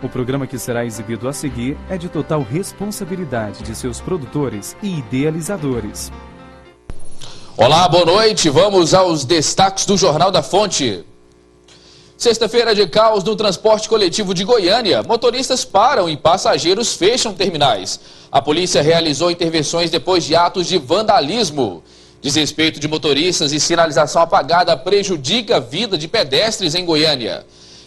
O programa que será exibido a seguir é de total responsabilidade de seus produtores e idealizadores. Olá, boa noite. Vamos aos destaques do Jornal da Fonte. Sexta-feira de caos no transporte coletivo de Goiânia. Motoristas param e passageiros fecham terminais. A polícia realizou intervenções depois de atos de vandalismo. Desrespeito de motoristas e sinalização apagada prejudica a vida de pedestres em Goiânia.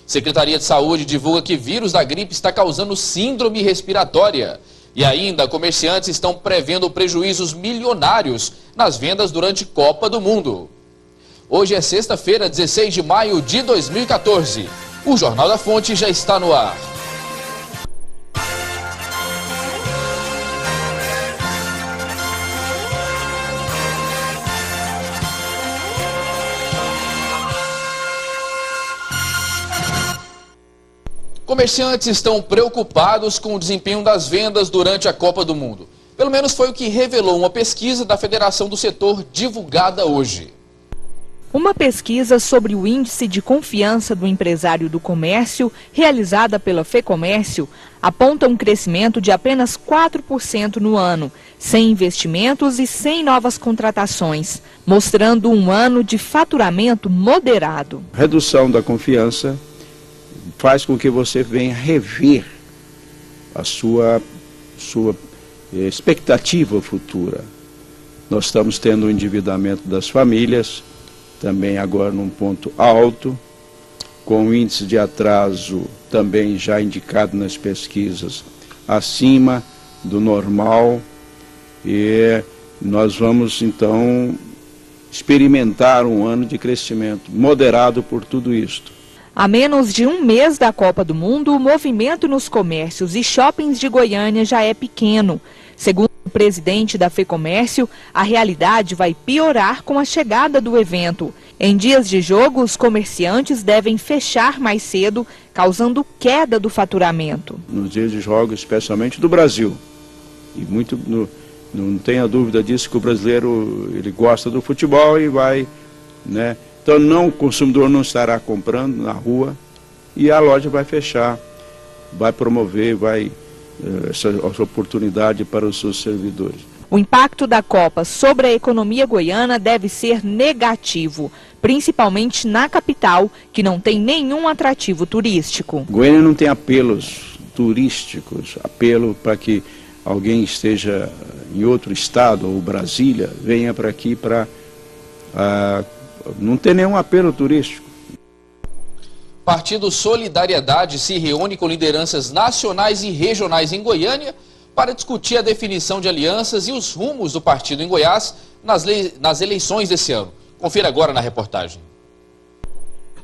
Secretaria de Saúde divulga que vírus da gripe está causando síndrome respiratória. E ainda, comerciantes estão prevendo prejuízos milionários nas vendas durante Copa do Mundo. Hoje é sexta-feira, 16 de maio de 2014. O Jornal da Fonte já está no ar. Comerciantes estão preocupados com o desempenho das vendas durante a Copa do Mundo. Pelo menos foi o que revelou uma pesquisa da Federação do Setor divulgada hoje. Uma pesquisa sobre o índice de confiança do empresário do comércio, realizada pela FEComércio, aponta um crescimento de apenas 4% no ano, sem investimentos e sem novas contratações, mostrando um ano de faturamento moderado. Redução da confiança faz com que você venha rever a sua expectativa futura. Nós estamos tendo o endividamento das famílias, também agora num ponto alto, com o índice de atraso também já indicado nas pesquisas acima do normal, e nós vamos então experimentar um ano de crescimento moderado por tudo isto. A menos de um mês da Copa do Mundo, o movimento nos comércios e shoppings de Goiânia já é pequeno. Segundo o presidente da FEComércio, a realidade vai piorar com a chegada do evento. Em dias de jogo, os comerciantes devem fechar mais cedo, causando queda do faturamento. Nos dias de jogos, especialmente do Brasil, e não tenha dúvida disso, que o brasileiro ele gosta do futebol e vai, né? Então o consumidor não estará comprando na rua e a loja vai fechar, vai promover, essa oportunidade para os seus servidores. O impacto da Copa sobre a economia goiana deve ser negativo, principalmente na capital, que não tem nenhum atrativo turístico. Goiânia não tem apelos turísticos, apelo para que alguém esteja em outro estado, ou Brasília, venha para aqui para... não tem nenhum apelo turístico. Partido Solidariedade se reúne com lideranças nacionais e regionais em Goiânia para discutir a definição de alianças e os rumos do partido em Goiás nas eleições desse ano. Confira agora na reportagem.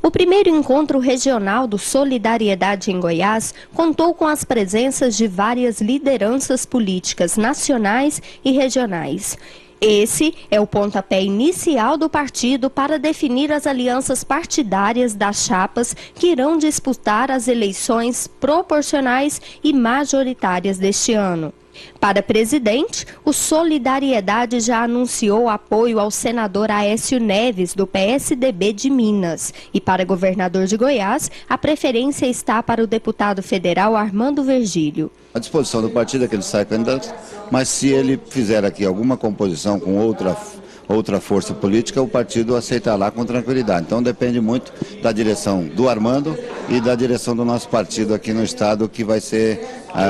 O primeiro encontro regional do Solidariedade em Goiás contou com as presenças de várias lideranças políticas nacionais e regionais. Esse é o pontapé inicial do partido para definir as alianças partidárias das chapas que irão disputar as eleições proporcionais e majoritárias deste ano. Para presidente, o Solidariedade já anunciou apoio ao senador Aécio Neves, do PSDB de Minas. E para governador de Goiás, a preferência está para o deputado federal Armando Virgílio. À disposição do partido é que ele sai candidato, mas se ele fizer aqui alguma composição com outra força política, o partido aceitará com tranquilidade. Então depende muito da direção do Armando e da direção do nosso partido aqui no estado, que vai ser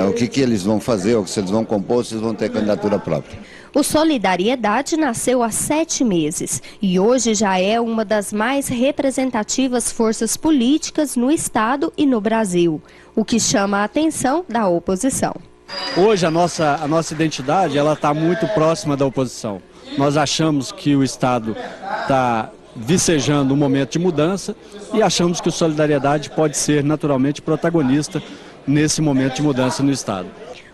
o que eles vão fazer, ou se eles vão compor, se eles vão ter candidatura própria. O Solidariedade nasceu há 7 meses e hoje já é uma das mais representativas forças políticas no estado e no Brasil, o que chama a atenção da oposição. Hoje a nossa identidade está muito próxima da oposição. Nós achamos que o Estado está vicejando um momento de mudança e achamos que o Solidariedade pode ser naturalmente protagonista nesse momento de mudança no Estado.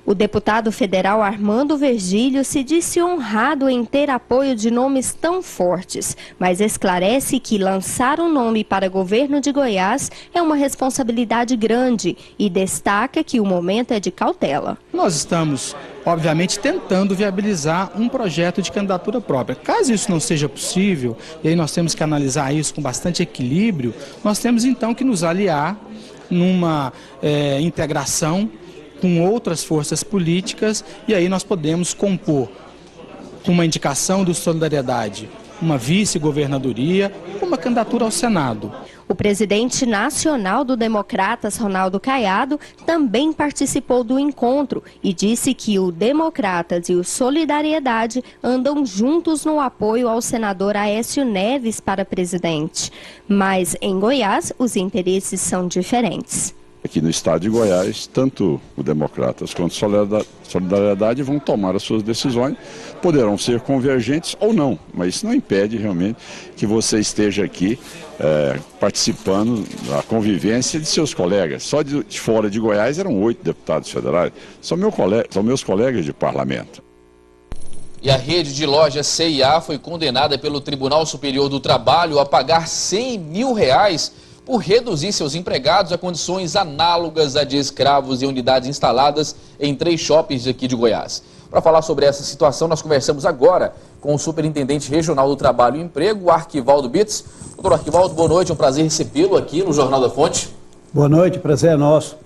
O deputado federal Armando Virgílio se disse honrado em ter apoio de nomes tão fortes, mas esclarece que lançar um nome para governo de Goiás é uma responsabilidade grande e destaca que o momento é de cautela. Nós estamos, obviamente, tentando viabilizar um projeto de candidatura própria. Caso isso não seja possível, e aí nós temos que analisar isso com bastante equilíbrio, nós temos então que nos aliar numa integração com outras forças políticas, e aí nós podemos compor, com uma indicação do Solidariedade, uma vice-governadoria, uma candidatura ao Senado. O presidente nacional do Democratas, Ronaldo Caiado, também participou do encontro e disse que o Democratas e o Solidariedade andam juntos no apoio ao senador Aécio Neves para presidente. Mas em Goiás, os interesses são diferentes. Aqui no estado de Goiás, tanto o Democratas quanto o Solidariedade vão tomar as suas decisões, poderão ser convergentes ou não, mas isso não impede realmente que você esteja aqui participando da convivência de seus colegas. Só de fora de Goiás eram 8 deputados federais, são meus colegas de parlamento. E a rede de lojas C&A foi condenada pelo Tribunal Superior do Trabalho a pagar R$100 mil por reduzir seus empregados a condições análogas à de escravos em unidades instaladas em 3 shoppings aqui de Goiás. Para falar sobre essa situação, nós conversamos agora com o Superintendente Regional do Trabalho e Emprego, Arquivaldo Bitts. Doutor Arquivaldo, boa noite, é um prazer recebê-lo aqui no Jornal da Fonte. Boa noite, prazer é nosso.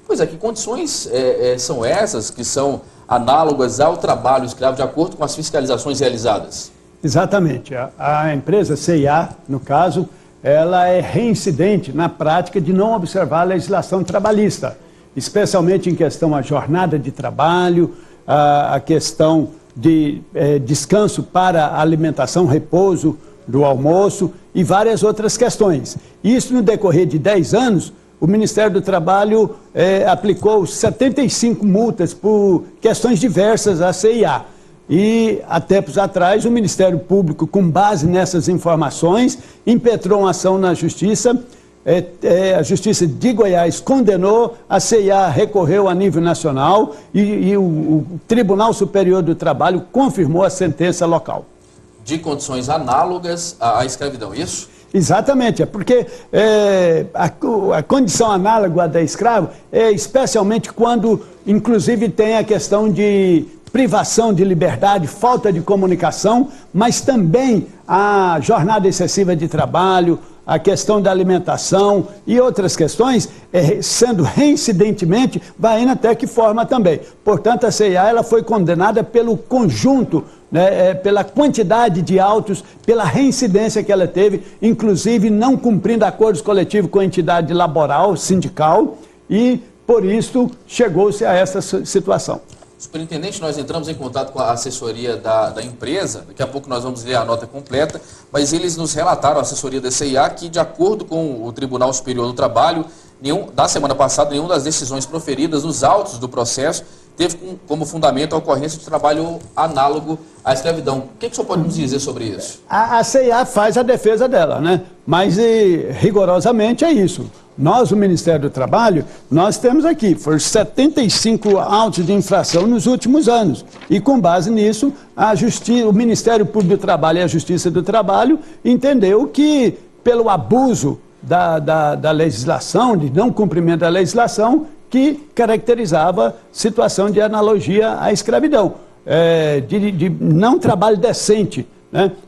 Pois é, que condições são essas que são análogas ao trabalho escravo de acordo com as fiscalizações realizadas? Exatamente, a empresa C&A, no caso, ela é reincidente na prática de não observar a legislação trabalhista, especialmente em questão à jornada de trabalho, a questão de descanso para alimentação, repouso do almoço e várias outras questões. Isso no decorrer de 10 anos, o Ministério do Trabalho aplicou 75 multas por questões diversas à C&A. E, há tempos atrás, o Ministério Público, com base nessas informações, impetrou uma ação na Justiça. A Justiça de Goiás condenou, a C&A recorreu a nível nacional e o Tribunal Superior do Trabalho confirmou a sentença local. De condições análogas à escravidão, isso? Exatamente, é porque a condição análoga à da escravo é especialmente quando, inclusive, tem a questão de privação de liberdade, falta de comunicação, mas também a jornada excessiva de trabalho, a questão da alimentação e outras questões, sendo reincidentemente, vai indo até que forma também. Portanto, a C&A ela foi condenada pelo conjunto, pela quantidade de autos, pela reincidência que ela teve, inclusive não cumprindo acordos coletivos com a entidade laboral, sindical, e por isso chegou-se a essa situação. Superintendente, nós entramos em contato com a assessoria da empresa, daqui a pouco nós vamos ler a nota completa, mas eles nos relataram, a assessoria da C&A, que de acordo com o Tribunal Superior do Trabalho, da semana passada, nenhuma das decisões proferidas nos autos do processo teve como fundamento a ocorrência de trabalho análogo à escravidão. O que o senhor pode nos dizer sobre isso? A C&A faz a defesa dela, né? Mas rigorosamente é isso. Nós, o Ministério do Trabalho, nós temos aqui, foram 75 autos de infração nos últimos anos. E com base nisso, o Ministério Público do Trabalho e a Justiça do Trabalho entendeu que, pelo abuso da legislação, de não cumprimento da legislação, que caracterizava situação de analogia à escravidão, de não trabalho decente.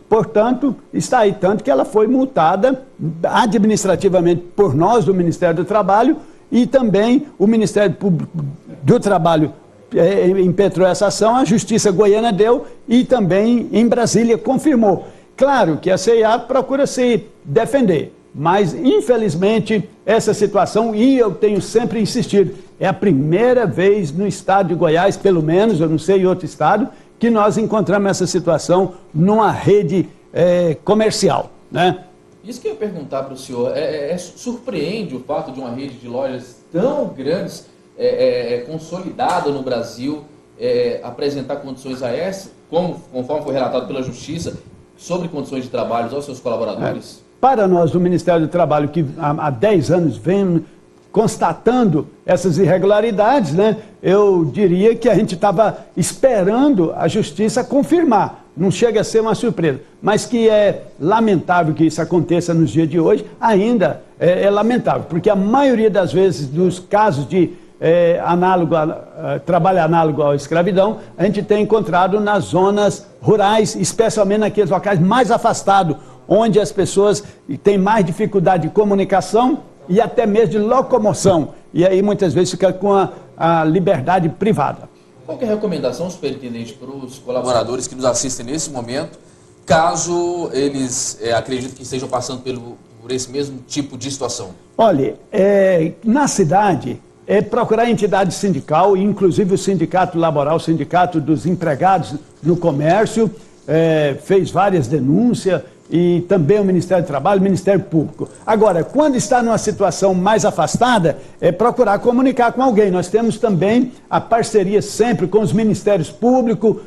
Portanto, está aí tanto que ela foi multada administrativamente por nós do Ministério do Trabalho e também o Ministério Público do Trabalho impetrou essa ação, a Justiça Goiana deu e também em Brasília confirmou. Claro que a C&A procura se defender, mas infelizmente essa situação, e eu tenho sempre insistido, é a primeira vez no estado de Goiás, pelo menos, eu não sei em outro estado, que nós encontramos essa situação numa rede comercial, né? Isso que eu ia perguntar para o senhor, surpreende o fato de uma rede de lojas tão grandes, consolidada no Brasil, apresentar condições a essa, conforme foi relatado pela Justiça, sobre condições de trabalho aos seus colaboradores? Para nós do Ministério do Trabalho, que há 10 anos vem constatando essas irregularidades, né, eu diria que a gente estava esperando a Justiça confirmar. Não chega a ser uma surpresa, mas que é lamentável que isso aconteça nos dias de hoje, ainda é lamentável, porque a maioria das vezes dos casos de trabalho análogo à escravidão, a gente tem encontrado nas zonas rurais, especialmente naqueles locais mais afastados, onde as pessoas têm mais dificuldade de comunicação e até mesmo de locomoção. E aí muitas vezes fica com a liberdade privada. Qual que é a recomendação, superintendente, para os colaboradores que nos assistem nesse momento, caso eles acreditem que estejam passando por esse mesmo tipo de situação? Olha, na cidade, procurar a entidade sindical, inclusive o sindicato laboral, o sindicato dos empregados no comércio, fez várias denúncias, e também o Ministério do Trabalho, o Ministério Público. Agora, quando está numa situação mais afastada, procurar comunicar com alguém. Nós temos também a parceria sempre com os Ministérios Públicos,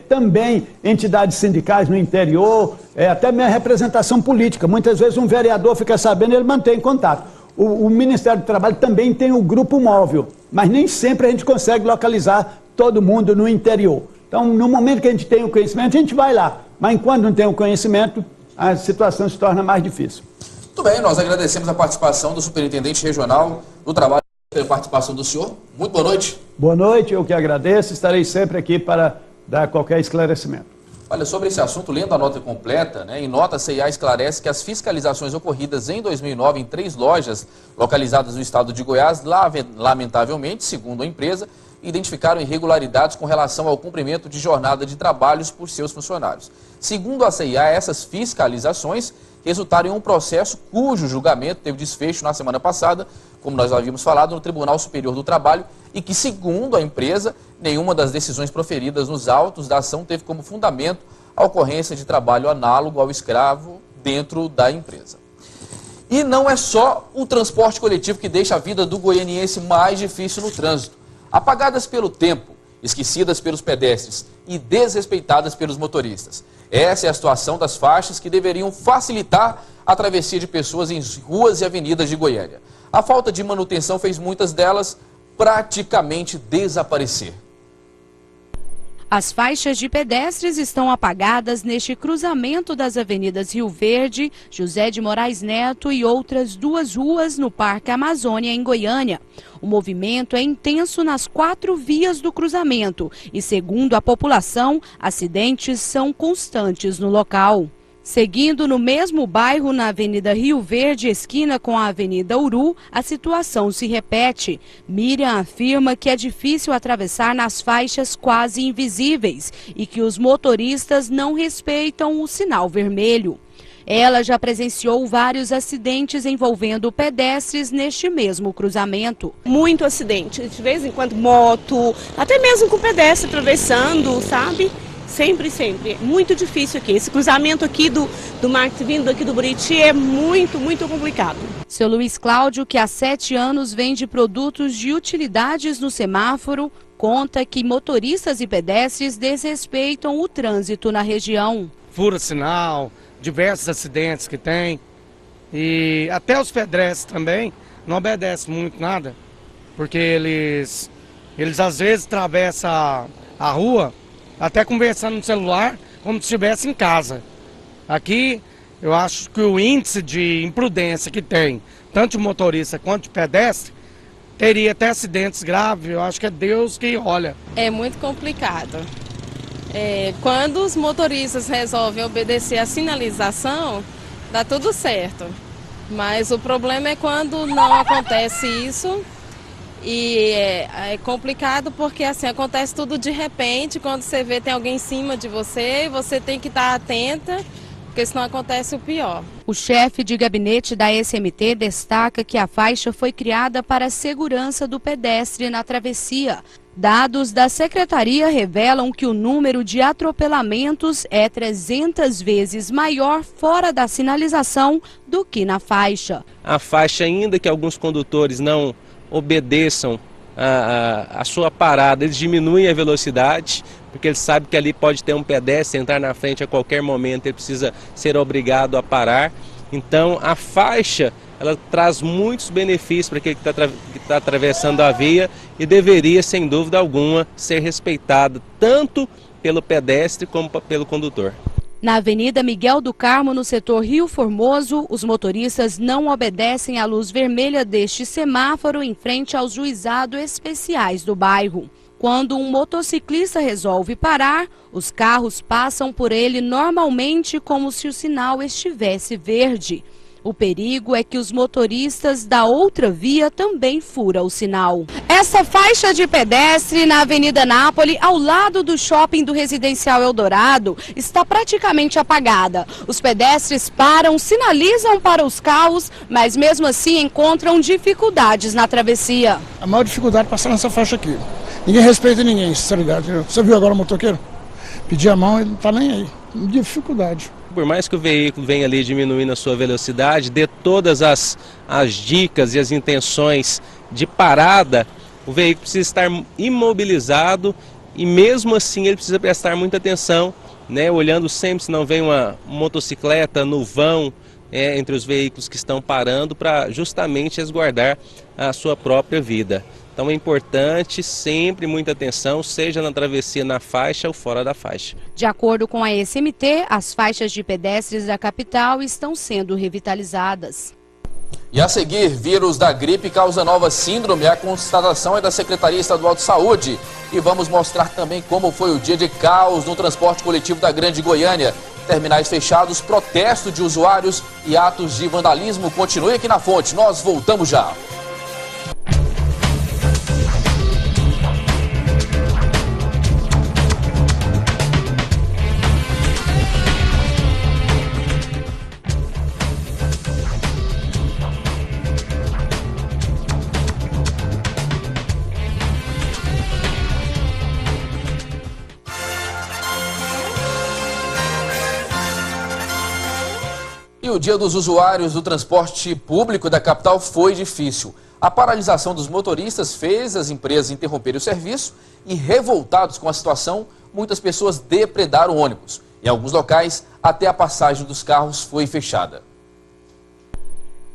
também entidades sindicais no interior, até minha representação política. Muitas vezes um vereador fica sabendo e ele mantém contato. O Ministério do Trabalho também tem o grupo móvel, mas nem sempre a gente consegue localizar todo mundo no interior. Então, no momento que a gente tem o conhecimento, a gente vai lá. Mas enquanto não tem o conhecimento, a situação se torna mais difícil. Muito bem, nós agradecemos a participação do superintendente regional do trabalho e a participação do senhor. Muito boa noite. Boa noite, eu que agradeço. Estarei sempre aqui para dar qualquer esclarecimento. Olha, sobre esse assunto, lendo a nota completa, em nota, a CIA esclarece que as fiscalizações ocorridas em 2009 em 3 lojas localizadas no estado de Goiás, lamentavelmente, segundo a empresa, identificaram irregularidades com relação ao cumprimento de jornada de trabalhos por seus funcionários. Segundo a CIA, essas fiscalizações resultaram em um processo cujo julgamento teve desfecho na semana passada, como nós havíamos falado, no Tribunal Superior do Trabalho, e que, segundo a empresa, nenhuma das decisões proferidas nos autos da ação teve como fundamento a ocorrência de trabalho análogo ao escravo dentro da empresa. E não é só o transporte coletivo que deixa a vida do goianiense mais difícil no trânsito. Apagadas pelo tempo, esquecidas pelos pedestres e desrespeitadas pelos motoristas. Essa é a situação das faixas que deveriam facilitar a travessia de pessoas em ruas e avenidas de Goiânia. A falta de manutenção fez muitas delas praticamente desaparecer. As faixas de pedestres estão apagadas neste cruzamento das avenidas Rio Verde, José de Moraes Neto e outras 2 ruas no Parque Amazônia, em Goiânia. O movimento é intenso nas 4 vias do cruzamento e, segundo a população, acidentes são constantes no local. Seguindo no mesmo bairro, na Avenida Rio Verde, esquina com a Avenida Uru, a situação se repete. Miriam afirma que é difícil atravessar nas faixas quase invisíveis e que os motoristas não respeitam o sinal vermelho. Ela já presenciou vários acidentes envolvendo pedestres neste mesmo cruzamento. Muito acidente, de vez em quando moto, até mesmo com pedestre atravessando, sabe? Sempre, sempre. Muito difícil aqui. Esse cruzamento aqui do Marques vindo aqui do Buriti é muito, muito complicado. Seu Luiz Cláudio, que há 7 anos vende produtos de utilidades no semáforo, conta que motoristas e pedestres desrespeitam o trânsito na região. Fura sinal, diversos acidentes que tem. E até os pedestres também não obedecem muito nada. Porque eles às vezes atravessam a rua até conversando no celular, como se estivesse em casa. Aqui, eu acho que o índice de imprudência que tem, tanto de motorista quanto de pedestre, teria até acidentes graves. Eu acho que é Deus que olha. É muito complicado. Quando os motoristas resolvem obedecer a sinalização, dá tudo certo. Mas o problema é quando não acontece isso. E é complicado porque assim acontece tudo de repente, quando você vê tem alguém em cima de você e você tem que estar atenta, porque senão acontece o pior. O chefe de gabinete da SMT destaca que a faixa foi criada para a segurança do pedestre na travessia. Dados da secretaria revelam que o número de atropelamentos é 300 vezes maior fora da sinalização do que na faixa. A faixa, ainda que alguns condutores não obedeçam a sua parada, eles diminuem a velocidade, porque eles sabem que ali pode ter um pedestre entrar na frente a qualquer momento, ele precisa ser obrigado a parar. Então a faixa, ela traz muitos benefícios para aquele que está atravessando a via e deveria, sem dúvida alguma, ser respeitada tanto pelo pedestre como pelo condutor. Na Avenida Miguel do Carmo, no setor Rio Formoso, os motoristas não obedecem à luz vermelha deste semáforo em frente aos juizados especiais do bairro. Quando um motociclista resolve parar, os carros passam por ele normalmente como se o sinal estivesse verde. O perigo é que os motoristas da outra via também furam o sinal. Essa faixa de pedestre na Avenida Nápoles, ao lado do shopping do Residencial Eldorado, está praticamente apagada. Os pedestres param, sinalizam para os carros, mas mesmo assim encontram dificuldades na travessia. A maior dificuldade é passar nessa faixa aqui. Ninguém respeita ninguém, sinceridade. Você viu agora o motoqueiro? Pedir a mão, ele não está nem aí. Dificuldade. Por mais que o veículo venha ali diminuindo a sua velocidade, dê todas as dicas e as intenções de parada, o veículo precisa estar imobilizado e mesmo assim ele precisa prestar muita atenção, né, olhando sempre se não vem uma motocicleta no vão entre os veículos que estão parando para justamente resguardar a sua própria vida. Então é importante sempre muita atenção, seja na travessia na faixa ou fora da faixa. De acordo com a SMT, as faixas de pedestres da capital estão sendo revitalizadas. E a seguir, vírus da gripe causa nova síndrome. A constatação é da Secretaria Estadual de Saúde. E vamos mostrar também como foi o dia de caos no transporte coletivo da Grande Goiânia. Terminais fechados, protesto de usuários e atos de vandalismo. Continue aqui na Fonte, nós voltamos já. E o dia dos usuários do transporte público da capital foi difícil. A paralisação dos motoristas fez as empresas interromperem o serviço e, revoltados com a situação, muitas pessoas depredaram o ônibus. Em alguns locais, até a passagem dos carros foi fechada.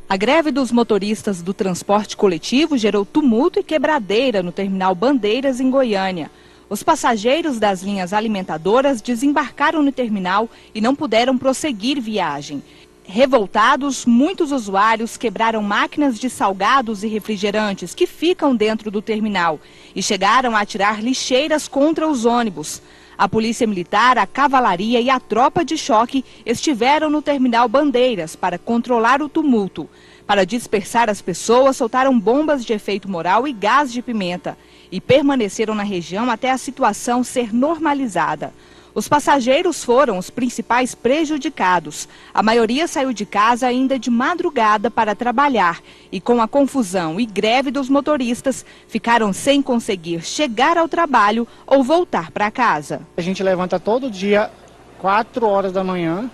A greve dos motoristas do transporte coletivo gerou tumulto e quebradeira no terminal Bandeiras, em Goiânia. Os passageiros das linhas alimentadoras desembarcaram no terminal e não puderam prosseguir viagem. Revoltados, muitos usuários quebraram máquinas de salgados e refrigerantes que ficam dentro do terminal e chegaram a atirar lixeiras contra os ônibus. A Polícia Militar, a Cavalaria e a Tropa de Choque estiveram no terminal Bandeiras para controlar o tumulto. Para dispersar as pessoas, soltaram bombas de efeito moral e gás de pimenta e permaneceram na região até a situação ser normalizada. Os passageiros foram os principais prejudicados. A maioria saiu de casa ainda de madrugada para trabalhar e, com a confusão e greve dos motoristas, ficaram sem conseguir chegar ao trabalho ou voltar para casa. A gente levanta todo dia 4 horas da manhã,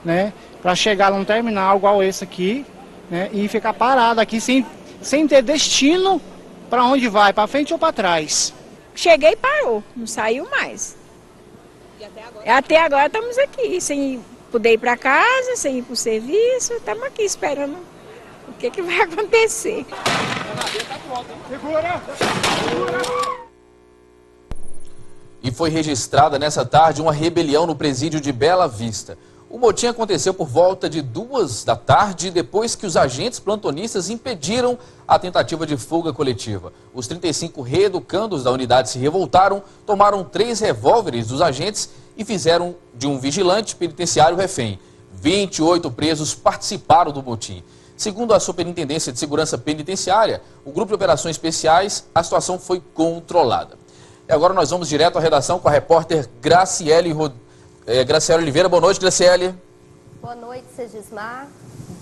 né, para chegar num terminal igual esse aqui, né, e ficar parado aqui sem ter destino para onde vai, para frente ou para trás. Cheguei e parou, não saiu mais. Até agora estamos aqui, sem poder ir para casa, sem ir para o serviço, estamos aqui esperando o que vai acontecer. E foi registrada nessa tarde uma rebelião no presídio de Bela Vista. O motim aconteceu por volta de 2 da tarde, depois que os agentes plantonistas impediram a tentativa de fuga coletiva. Os 35 reeducandos da unidade se revoltaram, tomaram 3 revólveres dos agentes e fizeram de um vigilante penitenciário refém. 28 presos participaram do motim. Segundo a Superintendência de Segurança Penitenciária, o Grupo de Operações Especiais, a situação foi controlada. E agora nós vamos direto à redação com a repórter Graciele Oliveira. Boa noite, Graciele. Boa noite, Segismar.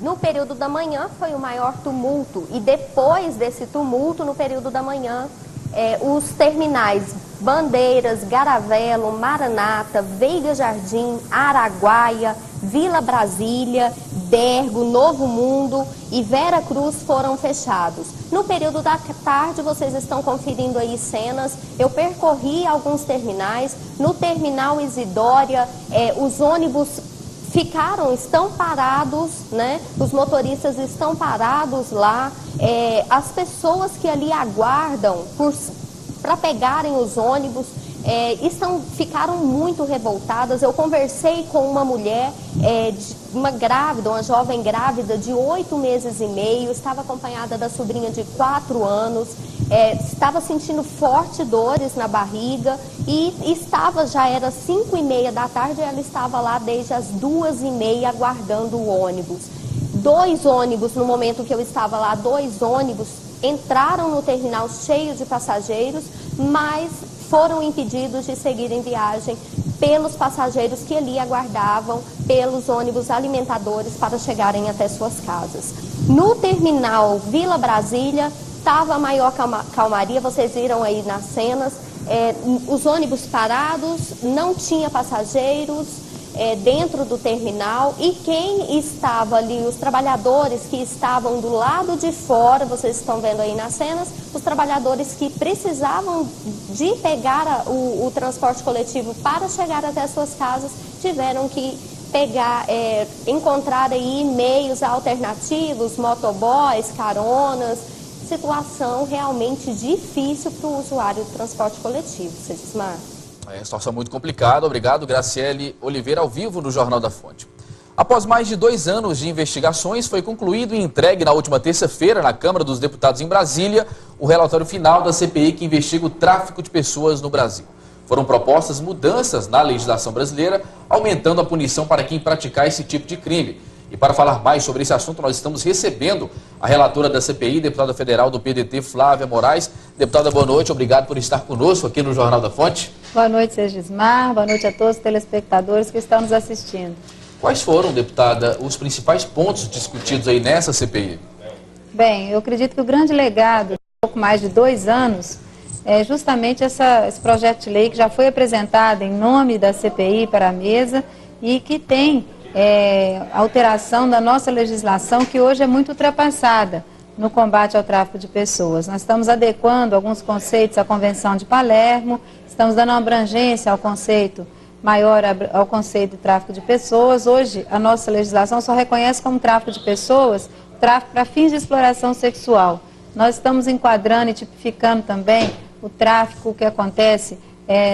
No período da manhã foi o maior tumulto e depois desse tumulto, no período da manhã, os terminais Bandeiras, Garavelo, Maranata, Veiga Jardim, Araguaia, Vila Brasília, Bergo, Novo Mundo e Vera Cruz foram fechados. No período da tarde, vocês estão conferindo aí cenas. Eu percorri alguns terminais. No terminal Isidória, os ônibus estão parados, né? Os motoristas estão parados lá. As pessoas que ali aguardam para pegarem os ônibus ficaram muito revoltadas. Eu conversei com uma mulher, uma jovem grávida de 8 meses e meio, estava acompanhada da sobrinha de 4 anos, estava sentindo fortes dores na barriga e já era 5h30 da tarde, ela estava lá desde as 2h30 aguardando o ônibus. 2 ônibus, no momento que eu estava lá, 2 ônibus entraram no terminal cheio de passageiros, mas foram impedidos de seguirem viagem pelos passageiros que ali aguardavam pelos ônibus alimentadores para chegarem até suas casas. No terminal Vila Brasília estava a maior calmaria, vocês viram aí nas cenas, os ônibus parados, não tinha passageiros dentro do terminal, e quem estava ali, os trabalhadores que estavam do lado de fora, vocês estão vendo aí nas cenas, os trabalhadores que precisavam de pegar o transporte coletivo para chegar até suas casas, tiveram que encontrar aí meios alternativos, motoboys, caronas, situação realmente difícil para o usuário do transporte coletivo. Cedismar. Situação muito complicada. Obrigado, Graciele Oliveira, ao vivo no Jornal da Fonte. Após mais de 2 anos de investigações, foi concluído e entregue na última terça-feira na Câmara dos Deputados em Brasília o relatório final da CPI que investiga o tráfico de pessoas no Brasil. Foram propostas mudanças na legislação brasileira, aumentando a punição para quem praticar esse tipo de crime. E para falar mais sobre esse assunto, nós estamos recebendo a relatora da CPI, deputada federal do PDT, Flávia Moraes. Deputada, boa noite, obrigado por estar conosco aqui no Jornal da Fonte. Boa noite, Cedismar, boa noite a todos os telespectadores que estão nos assistindo. Quais foram, deputada, os principais pontos discutidos aí nessa CPI? Bem, eu acredito que o grande legado de pouco mais de 2 anos é justamente esse projeto de lei que já foi apresentado em nome da CPI para a mesa e que tem alteração da nossa legislação, que hoje é muito ultrapassada no combate ao tráfico de pessoas. Nós estamos adequando alguns conceitos à Convenção de Palermo, estamos dando uma abrangência ao conceito maior, ao conceito de tráfico de pessoas. Hoje, a nossa legislação só reconhece como tráfico de pessoas tráfico para fins de exploração sexual. Nós estamos enquadrando e tipificando também o tráfico que acontece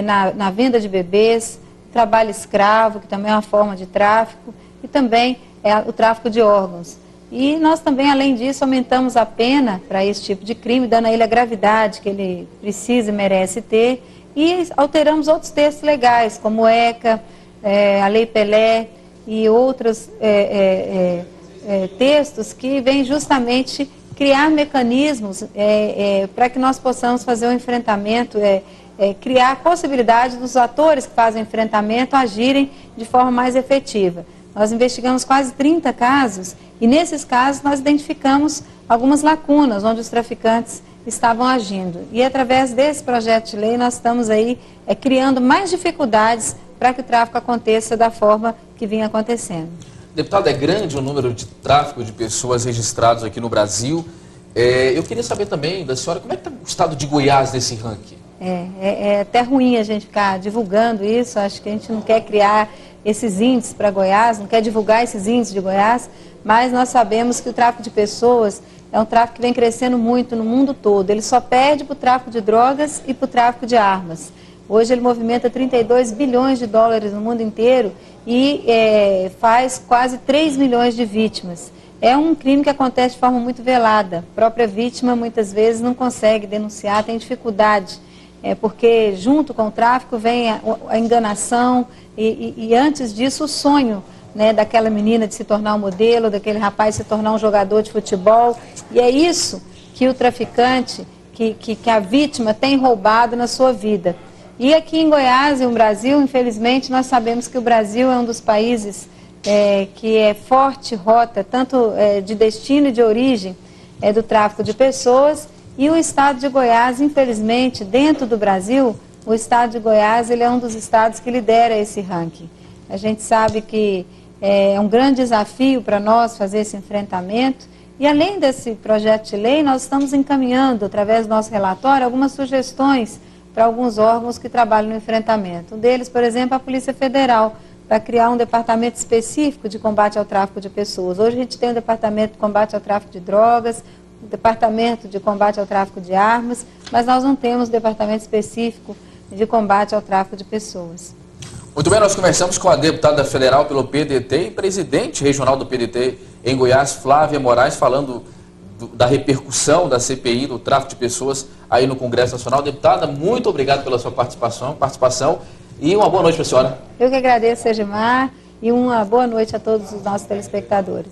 na venda de bebês, trabalho escravo, que também é uma forma de tráfico, e também o tráfico de órgãos. E nós também, além disso, aumentamos a pena para esse tipo de crime, dando a ele a gravidade que ele precisa e merece ter, e alteramos outros textos legais, como o ECA, a Lei Pelé e outros textos que vêm justamente criar mecanismos para que nós possamos fazer um enfrentamento, criar a possibilidade dos atores que fazem enfrentamento agirem de forma mais efetiva. Nós investigamos quase 30 casos e nesses casos nós identificamos algumas lacunas onde os traficantes estavam agindo. E através desse projeto de lei nós estamos aí criando mais dificuldades para que o tráfico aconteça da forma que vinha acontecendo. Deputado, é grande o número de tráfico de pessoas registrados aqui no Brasil. Eu queria saber também da senhora, como é que está o estado de Goiás nesse ranking? É até ruim a gente ficar divulgando isso, acho que a gente não quer criar esses índices para Goiás, não quer divulgar esses índices de Goiás, mas nós sabemos que o tráfico de pessoas é um tráfico que vem crescendo muito no mundo todo. Ele só perde para o tráfico de drogas e para o tráfico de armas. Hoje ele movimenta 32 bilhões de dólares no mundo inteiro e faz quase 3 milhões de vítimas. É um crime que acontece de forma muito velada. A própria vítima muitas vezes não consegue denunciar, tem dificuldade. Porque junto com o tráfico vem a enganação e antes disso o sonho, né, daquela menina de se tornar um modelo, daquele rapaz se tornar um jogador de futebol. E é isso que o traficante, que a vítima tem roubado na sua vida. E aqui em Goiás e no Brasil, infelizmente, nós sabemos que o Brasil é um dos países que é forte rota, tanto de destino e de origem do tráfico de pessoas. E o estado de Goiás, infelizmente, dentro do Brasil, o estado de Goiás ele é um dos estados que lidera esse ranking. A gente sabe que é um grande desafio para nós fazer esse enfrentamento. E além desse projeto de lei, nós estamos encaminhando, através do nosso relatório, algumas sugestões para alguns órgãos que trabalham no enfrentamento. Um deles, por exemplo, a Polícia Federal, para criar um departamento específico de combate ao tráfico de pessoas. Hoje a gente tem um departamento de combate ao tráfico de drogas, um departamento de combate ao tráfico de armas, mas nós não temos um departamento específico de combate ao tráfico de pessoas. Muito bem, nós conversamos com a deputada federal pelo PDT e presidente regional do PDT em Goiás, Flávia Moraes, falando da repercussão da CPI do tráfico de pessoas aí no Congresso Nacional. Deputada, muito obrigado pela sua participação e uma boa noite para a senhora. Eu que agradeço, Edmar, e uma boa noite a todos os nossos telespectadores.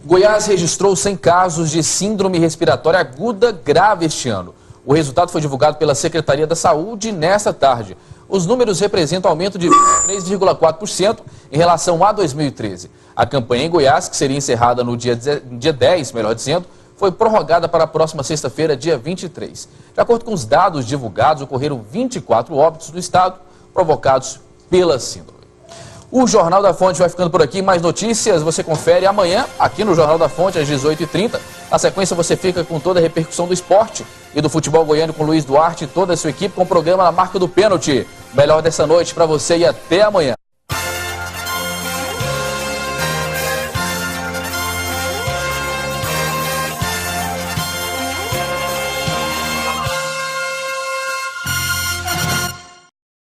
Goiás registrou 100 casos de síndrome respiratória aguda grave este ano. O resultado foi divulgado pela Secretaria da Saúde nesta tarde. Os números representam aumento de 23,4% em relação a 2013. A campanha em Goiás, que seria encerrada no dia 10, melhor dizendo, foi prorrogada para a próxima sexta-feira, dia 23. De acordo com os dados divulgados, ocorreram 24 óbitos no estado provocados pela síndrome. O Jornal da Fonte vai ficando por aqui. Mais notícias você confere amanhã aqui no Jornal da Fonte, às 18h30. Na sequência você fica com toda a repercussão do esporte e do futebol goiano com Luiz Duarte e toda a sua equipe com o programa Na Marca do Pênalti. Melhor dessa noite para você e até amanhã.